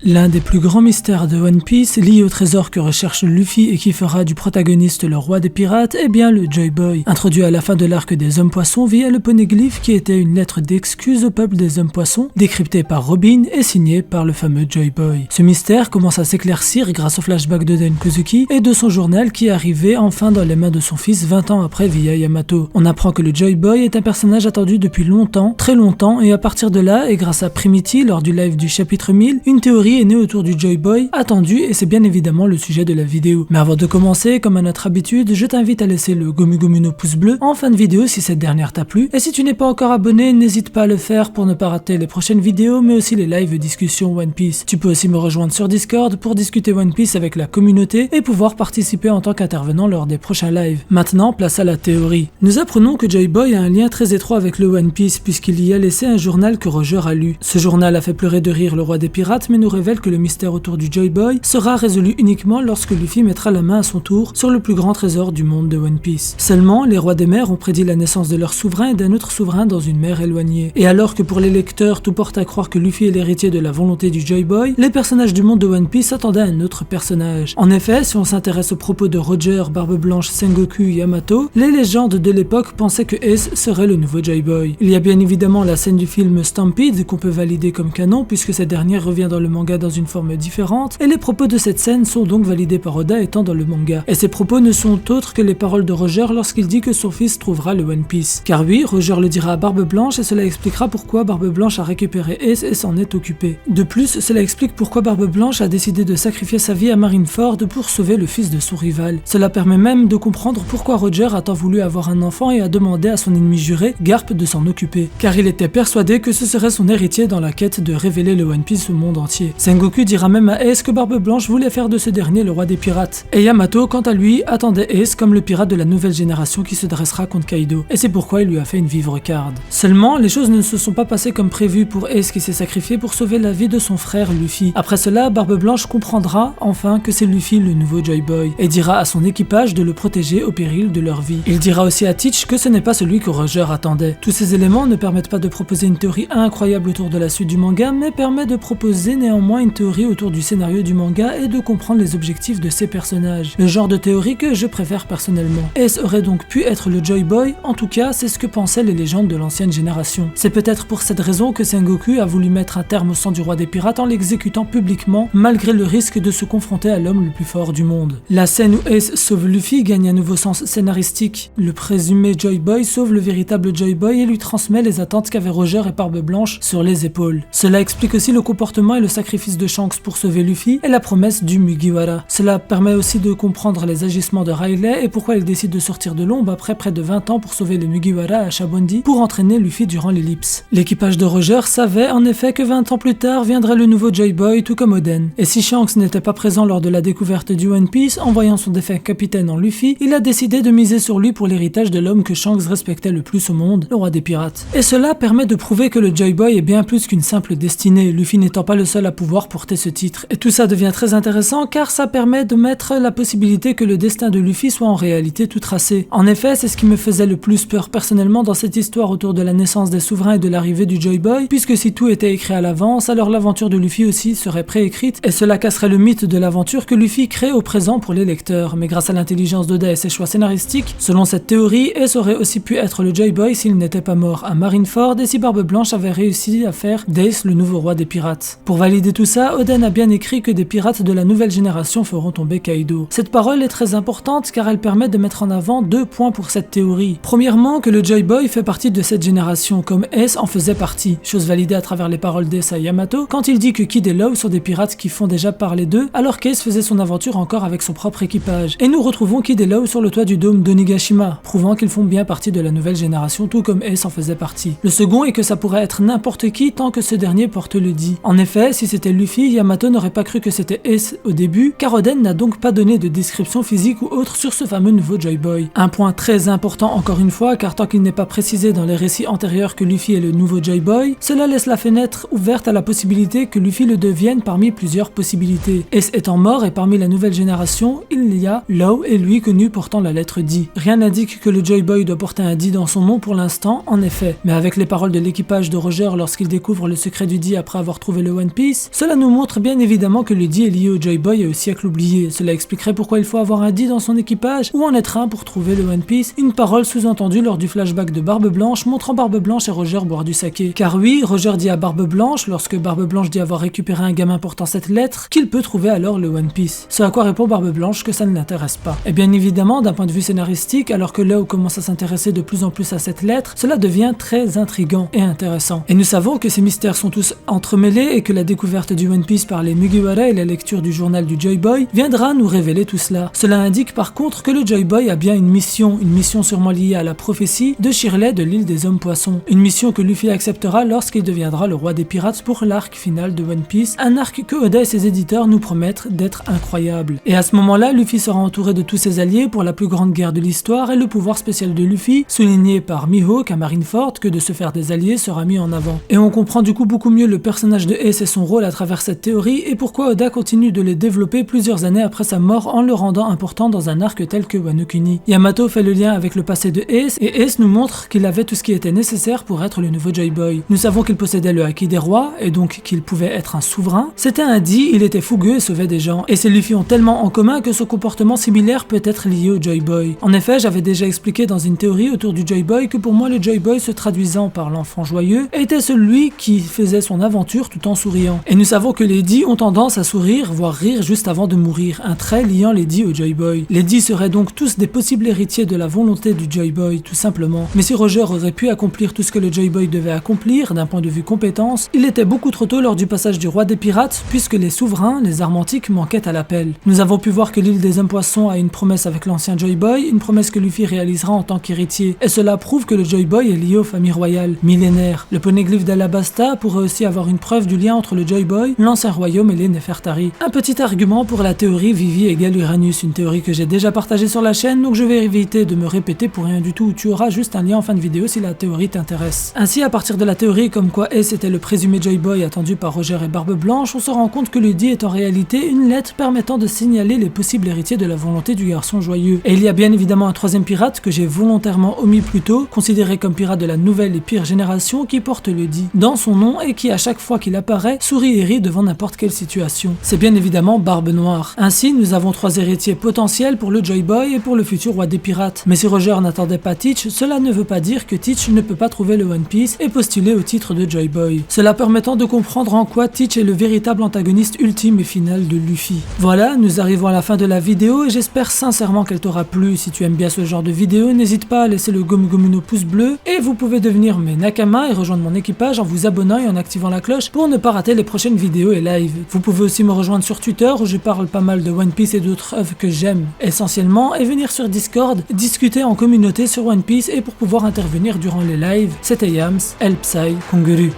L'un des plus grands mystères de One Piece, lié au trésor que recherche Luffy et qui fera du protagoniste le roi des pirates, est bien le Joy Boy, introduit à la fin de l'arc des Hommes Poissons via le poneglyphe qui était une lettre d'excuse au peuple des Hommes Poissons, décryptée par Robin et signée par le fameux Joy Boy. Ce mystère commence à s'éclaircir grâce au flashback d'Oden Kozuki et de son journal qui est arrivé enfin dans les mains de son fils 20 ans après via Yamato. On apprend que le Joy Boy est un personnage attendu depuis longtemps, très longtemps, et à partir de là, et grâce à Primity lors du live du chapitre 1000, une théorie est née autour du Joy Boy, attendu, et c'est bien évidemment le sujet de la vidéo. Mais avant de commencer, comme à notre habitude, je t'invite à laisser le Gomu Gomu no pouce bleu en fin de vidéo si cette dernière t'a plu, et si tu n'es pas encore abonné, n'hésite pas à le faire pour ne pas rater les prochaines vidéos, mais aussi les live discussions One Piece. Tu peux aussi me rejoindre sur Discord pour discuter One Piece avec la communauté et pouvoir participer en tant qu'intervenant lors des prochains lives. Maintenant, place à la théorie. Nous apprenons que Joy Boy a un lien très étroit avec le One Piece puisqu'il y a laissé un journal que Roger a lu. Ce journal a fait pleurer de rire le roi des pirates, mais nous révèle que le mystère autour du Joy Boy sera résolu uniquement lorsque Luffy mettra la main à son tour sur le plus grand trésor du monde de One Piece. Seulement, les rois des mers ont prédit la naissance de leur souverain et d'un autre souverain dans une mer éloignée. Et alors que pour les lecteurs, tout porte à croire que Luffy est l'héritier de la volonté du Joy Boy, les personnages du monde de One Piece attendaient un autre personnage. En effet, si on s'intéresse aux propos de Roger, Barbe Blanche, Sengoku, Yamato, les légendes de l'époque pensaient que Ace serait le nouveau Joy Boy. Il y a bien évidemment la scène du film Stampede qu'on peut valider comme canon puisque cette dernière revient dans le manga dans une forme différente, et les propos de cette scène sont donc validés par Oda étant dans le manga. Et ces propos ne sont autres que les paroles de Roger lorsqu'il dit que son fils trouvera le One Piece. Car oui, Roger le dira à Barbe Blanche et cela expliquera pourquoi Barbe Blanche a récupéré Ace et s'en est occupé. De plus, cela explique pourquoi Barbe Blanche a décidé de sacrifier sa vie à Marineford pour sauver le fils de son rival. Cela permet même de comprendre pourquoi Roger a tant voulu avoir un enfant et a demandé à son ennemi juré, Garp, de s'en occuper. Car il était persuadé que ce serait son héritier dans la quête de révéler le One Piece au monde entier. Sengoku dira même à Ace que Barbe Blanche voulait faire de ce dernier le roi des pirates. Et Yamato, quant à lui, attendait Ace comme le pirate de la nouvelle génération qui se dressera contre Kaido. Et c'est pourquoi il lui a fait une vivre card. Seulement, les choses ne se sont pas passées comme prévu pour Ace qui s'est sacrifié pour sauver la vie de son frère Luffy. Après cela, Barbe Blanche comprendra enfin que c'est Luffy le nouveau Joy Boy et dira à son équipage de le protéger au péril de leur vie. Il dira aussi à Teach que ce n'est pas celui que Roger attendait. Tous ces éléments ne permettent pas de proposer une théorie incroyable autour de la suite du manga, mais permet de proposer néanmoins une théorie autour du scénario du manga et de comprendre les objectifs de ces personnages. Le genre de théorie que je préfère personnellement. Ace aurait donc pu être le Joy Boy, en tout cas c'est ce que pensaient les légendes de l'ancienne génération. C'est peut-être pour cette raison que Sengoku a voulu mettre un terme au sang du roi des pirates en l'exécutant publiquement, malgré le risque de se confronter à l'homme le plus fort du monde. La scène où Ace sauve Luffy gagne un nouveau sens scénaristique. Le présumé Joy Boy sauve le véritable Joy Boy et lui transmet les attentes qu'avaient Roger et Barbe Blanche sur les épaules. Cela explique aussi le comportement et le sacrifice de Shanks pour sauver Luffy et la promesse du Mugiwara. Cela permet aussi de comprendre les agissements de Riley et pourquoi il décide de sortir de l'ombre après près de 20 ans pour sauver le Mugiwara à Shabondi pour entraîner Luffy durant l'ellipse. L'équipage de Roger savait en effet que 20 ans plus tard viendrait le nouveau Joy Boy tout comme Oden. Et si Shanks n'était pas présent lors de la découverte du One Piece, en voyant son défunt capitaine en Luffy, il a décidé de miser sur lui pour l'héritage de l'homme que Shanks respectait le plus au monde, le roi des pirates. Et cela permet de prouver que le Joy Boy est bien plus qu'une simple destinée, Luffy n'étant pas le seul à pouvoir porter ce titre. Et tout ça devient très intéressant car ça permet de mettre la possibilité que le destin de Luffy soit en réalité tout tracé. En effet, c'est ce qui me faisait le plus peur personnellement dans cette histoire autour de la naissance des souverains et de l'arrivée du Joy Boy, puisque si tout était écrit à l'avance, alors l'aventure de Luffy aussi serait préécrite et cela casserait le mythe de l'aventure que Luffy crée au présent pour les lecteurs. Mais grâce à l'intelligence d'Oda et ses choix scénaristiques, selon cette théorie, Ace aurait aussi pu être le Joy Boy s'il n'était pas mort à Marineford et si Barbe Blanche avait réussi à faire d'Ace le nouveau roi des pirates. Pour valider tout ça, Oden a bien écrit que des pirates de la nouvelle génération feront tomber Kaido. Cette parole est très importante car elle permet de mettre en avant 2 points pour cette théorie. Premièrement, que le Joy Boy fait partie de cette génération comme Ace en faisait partie, chose validée à travers les paroles d'Ace à Yamato quand il dit que Kid et Law sont des pirates qui font déjà parler d'eux alors qu'Ace faisait son aventure encore avec son propre équipage. Et nous retrouvons Kid et Law sur le toit du dôme d'Onigashima, prouvant qu'ils font bien partie de la nouvelle génération tout comme Ace en faisait partie. Le second est que ça pourrait être n'importe qui tant que ce dernier porte le dit. En effet, si c'était Luffy, Yamato n'aurait pas cru que c'était Ace au début, car Oden n'a donc pas donné de description physique ou autre sur ce fameux nouveau Joy Boy. Un point très important encore une fois, car tant qu'il n'est pas précisé dans les récits antérieurs que Luffy est le nouveau Joy Boy, cela laisse la fenêtre ouverte à la possibilité que Luffy le devienne parmi plusieurs possibilités. Ace étant mort et parmi la nouvelle génération, il y a Law et lui connu portant la lettre D. Rien n'indique que le Joy Boy doit porter un D dans son nom pour l'instant, en effet, mais avec les paroles de l'équipage de Roger lorsqu'il découvre le secret du D après avoir trouvé le One Piece, Cela nous montre bien évidemment que le D est lié au Joy Boy et au siècle oublié. Cela expliquerait pourquoi il faut avoir un D dans son équipage ou en être un pour trouver le One Piece, une parole sous-entendue lors du flashback de Barbe Blanche montrant Barbe Blanche et Roger boire du saké. Car oui, Roger dit à Barbe Blanche, lorsque Barbe Blanche dit avoir récupéré un gamin portant cette lettre, qu'il peut trouver alors le One Piece. Ce à quoi répond Barbe Blanche que ça ne l'intéresse pas. Et bien évidemment, d'un point de vue scénaristique, alors que Law commence à s'intéresser de plus en plus à cette lettre, cela devient très intriguant et intéressant. Et nous savons que ces mystères sont tous entremêlés et que la découverte du One Piece par les Mugiwara et la lecture du journal du Joy Boy viendra nous révéler tout cela. Cela indique par contre que le Joy Boy a bien une mission sûrement liée à la prophétie de Shirley de l'île des hommes poissons. Une mission que Luffy acceptera lorsqu'il deviendra le roi des pirates pour l'arc final de One Piece, un arc que Oda et ses éditeurs nous promettent d'être incroyable. Et à ce moment-là, Luffy sera entouré de tous ses alliés pour la plus grande guerre de l'histoire et le pouvoir spécial de Luffy, souligné par Mihawk à Marineford, que de se faire des alliés sera mis en avant. Et on comprend du coup beaucoup mieux le personnage de Ace et son rôle à travers cette théorie et pourquoi Oda continue de les développer plusieurs années après sa mort en le rendant important dans un arc tel que Wano Kuni. Yamato fait le lien avec le passé de Ace et Ace nous montre qu'il avait tout ce qui était nécessaire pour être le nouveau Joy Boy. Nous savons qu'il possédait le Haki des rois et donc qu'il pouvait être un souverain. C'était un D, il était fougueux et sauvait des gens. Et ces Luffy ont tellement en commun que ce comportement similaire peut être lié au Joy Boy. En effet, j'avais déjà expliqué dans une théorie autour du Joy Boy que pour moi le Joy Boy se traduisant par l'enfant joyeux était celui qui faisait son aventure tout en souriant. Et nous savons que les D ont tendance à sourire, voire rire juste avant de mourir, un trait liant les D au Joy Boy. Les D seraient donc tous des possibles héritiers de la volonté du Joy Boy, tout simplement. Mais si Roger aurait pu accomplir tout ce que le Joy Boy devait accomplir d'un point de vue compétence, il était beaucoup trop tôt lors du passage du roi des pirates, puisque les souverains, les armes antiques, manquaient à l'appel. Nous avons pu voir que l'île des hommes poissons a une promesse avec l'ancien Joy Boy, une promesse que Luffy réalisera en tant qu'héritier. Et cela prouve que le Joy Boy est lié aux familles royales, millénaires. Le poneglyphe d'Alabasta pourrait aussi avoir une preuve du lien entre le Joy Boy, l'ancien royaume et les Nefertari. Un petit argument pour la théorie Vivi égale Uranus, une théorie que j'ai déjà partagée sur la chaîne, donc je vais éviter de me répéter pour rien du tout, tu auras juste un lien en fin de vidéo si la théorie t'intéresse. Ainsi, à partir de la théorie comme quoi Ace était le présumé Joy Boy attendu par Roger et Barbe Blanche, on se rend compte que le D est en réalité une lettre permettant de signaler les possibles héritiers de la volonté du garçon joyeux. Et il y a bien évidemment un troisième pirate que j'ai volontairement omis plus tôt, considéré comme pirate de la nouvelle et pire génération qui porte le D dans son nom et qui à chaque fois qu'il apparaît sourit et rit devant n'importe quelle situation. C'est bien évidemment Barbe Noire. Ainsi, nous avons trois héritiers potentiels pour le Joy Boy et pour le futur roi des pirates. Mais si Roger n'attendait pas Teach, cela ne veut pas dire que Teach ne peut pas trouver le One Piece et postuler au titre de Joy Boy. Cela permettant de comprendre en quoi Teach est le véritable antagoniste ultime et final de Luffy. Voilà, nous arrivons à la fin de la vidéo et j'espère sincèrement qu'elle t'aura plu. Si tu aimes bien ce genre de vidéo, n'hésite pas à laisser le gomu gomu no pouce bleu et vous pouvez devenir mes Nakama et rejoindre mon équipage en vous abonnant et en activant la cloche pour ne pas rater les prochaines vidéos et live. Vous pouvez aussi me rejoindre sur Twitter où je parle pas mal de One Piece et d'autres œuvres que j'aime essentiellement et venir sur Discord discuter en communauté sur One Piece et pour pouvoir intervenir durant les lives. C'était Yams, El Psy, Konguru.